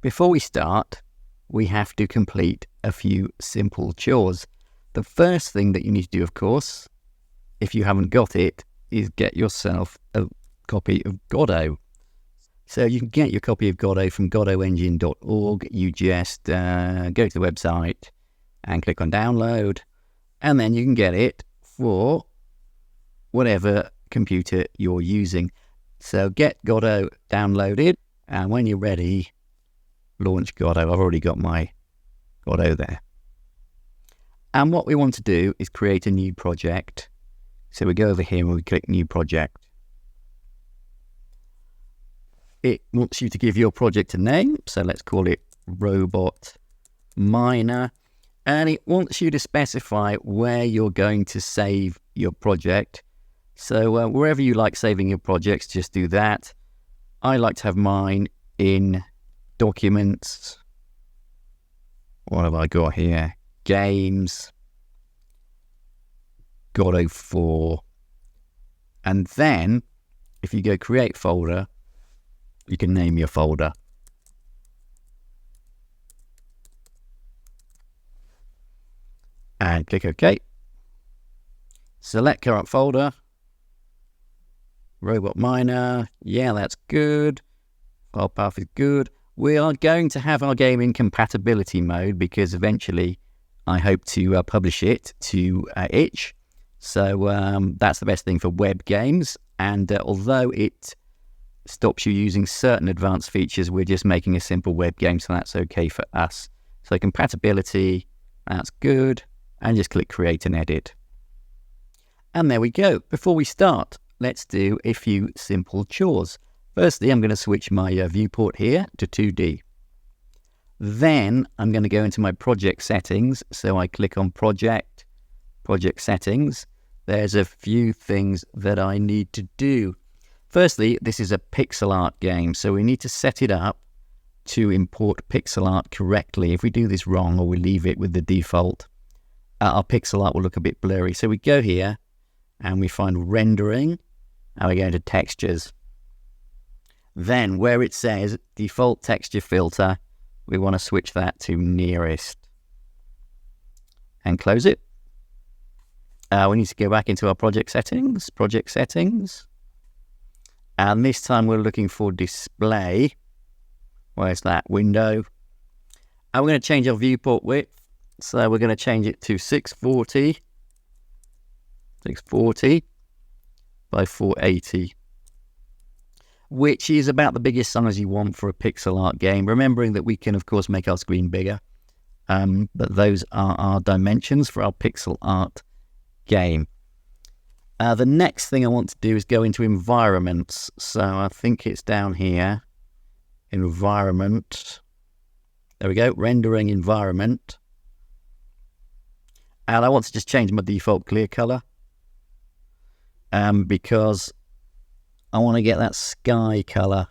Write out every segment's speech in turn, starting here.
Before we start, we have to complete a few simple chores. The first thing that you need to do, of course, if you haven't got it, is get yourself a copy of Godot. So you can get your copy of Godot from godotengine.org. You just go to the website and click on download, and then you can get it for whatever computer you're using. So get Godot downloaded, and when you're ready, launch Godot. I've already got my Godot there. And what we want to do is create a new project. So we go over here and we click New Project. It wants you to give your project a name, so let's call it Robot Miner. And it wants you to specify where you're going to save your project. So wherever you like saving your projects, just do that. I like to have mine in Documents. What have I got here? Games. Godot 4. And then, if you go Create Folder, you can name your folder. And click OK. Select current folder. Robot Miner. Yeah, that's good. File path is good. We are going to have our game in compatibility mode because eventually I hope to publish it to itch. So that's the best thing for web games. And although it stops you using certain advanced features, we're just making a simple web game, so that's okay for us. So compatibility, that's good. And just click Create and Edit. And there we go. Before we start, let's do a few simple chores. Firstly, I'm going to switch my viewport here to 2D. Then I'm going to go into my project settings. So I click on Project Settings. There's a few things that I need to do. Firstly, this is a pixel art game, so we need to set it up to import pixel art correctly. If we do this wrong or we leave it with the default, our pixel art will look a bit blurry. So we go here and we find Rendering and we go into Textures. Then where it says Default Texture Filter, we want to switch that to Nearest. And close it. We need to go back into our project settings. And this time we're looking for Display. Where's that? Window. And we're going to change our viewport width. So we're going to change it to 640 by 480. Which is about the biggest size you want for a pixel art game. Remembering that we can, of course, make our screen bigger. But those are our dimensions for our pixel art game. The next thing I want to do is go into environments. So I think it's down here. Environment. There we go. Rendering environment. And I want to just change my default clear color. Because I want to get that sky color.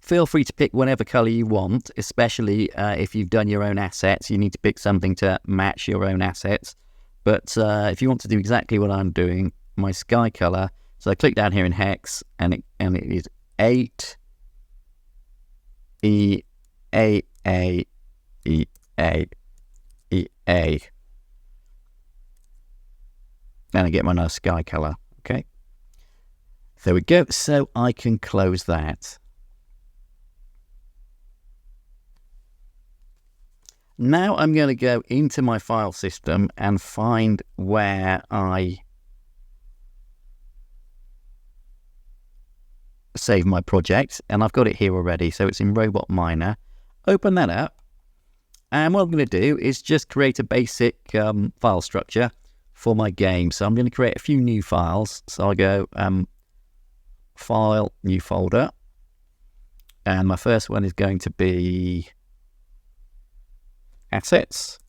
Feel free to pick whatever color you want, especially if you've done your own assets. You need to pick something to match your own assets. But if you want to do exactly what I'm doing, my sky color, so I click down here in hex, and it is 8 E A A E A E A, and I get my nice sky color. Okay, there we go. So I can close that. Now I'm going to go into my file system and find where I save my project. And I've got it here already. So it's in Robot Miner. Open that up. And what I'm going to do is just create a basic file structure for my game. So I'm going to create a few new files. So I go File, New Folder. And my first one is going to be Assets.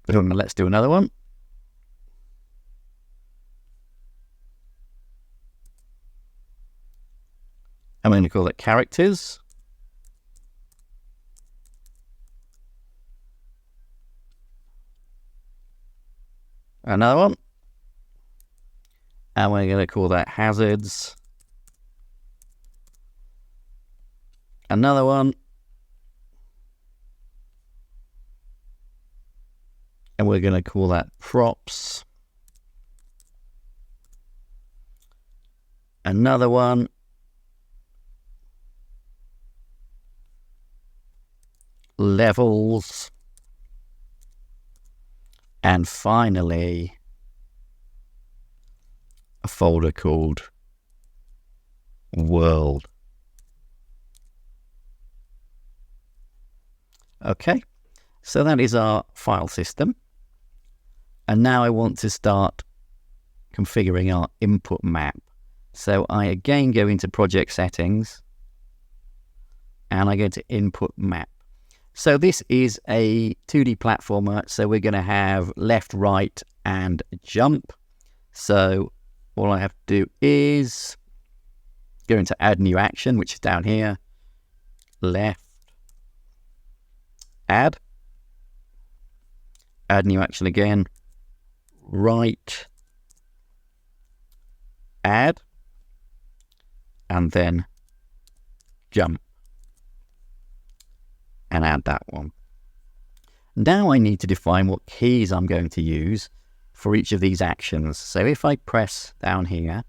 Let's do another one. I'm going to call it Characters. Another one. And we're going to call that hazards. Another one. And we're going to call that props. Another one. Levels. And finally, a folder called world. Okay, so that is our file system. And now I want to start configuring our input map. So I again go into project settings and I go to input map. So this is a 2D platformer. So we're going to have left, right, and jump. So all I have to do is go into add new action, which is down here, left, add new action again, right, add, and then jump, and add that one. Now I need to define what keys I'm going to use for each of these actions. So if I press down here,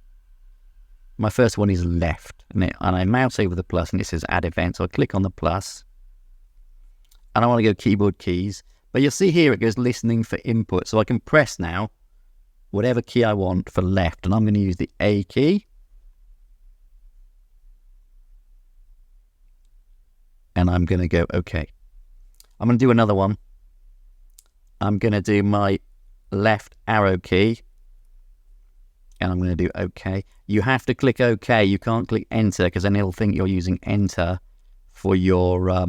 my first one is left, and I mouse over the plus and it says add event. So I click on the plus and I want to go keyboard keys, but you'll see here it goes listening for input. So I can press now whatever key I want for left, and I'm going to use the A key. And I'm going to go OK. I'm going to do another one. I'm going to do my left arrow key. And I'm going to do OK. You have to click OK. You can't click enter because then it'll think you're using enter for your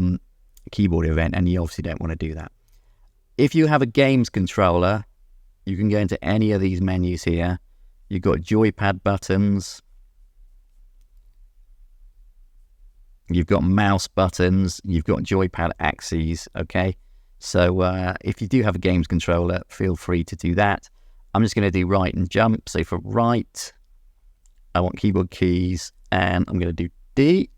keyboard event. And you obviously don't want to do that. If you have a games controller, you can go into any of these menus here. You've got joypad buttons. You've got mouse buttons, you've got joypad axes, okay? So if you do have a games controller, feel free to do that. I'm just going to do right and jump. So for right, I want keyboard keys, and I'm going to do D.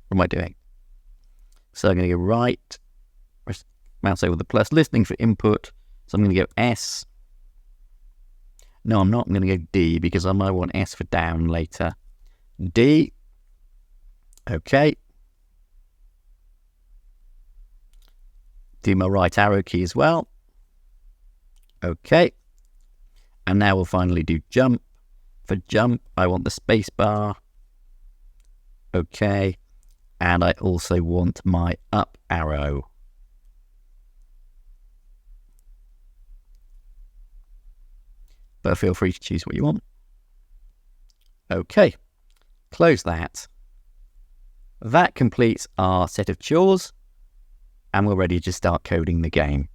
What am I doing? So I'm going to go right, mouse over the plus, listening for input. So I'm going to go S. No, I'm not. I'm going to go D because I might want S for down later. D. Okay. Do my right arrow key as well. Okay. And now we'll finally do jump. For jump, I want the space bar. Okay. And I also want my up arrow. But feel free to choose what you want. Okay. Close that. That completes our set of chores, and we're ready to start coding the game.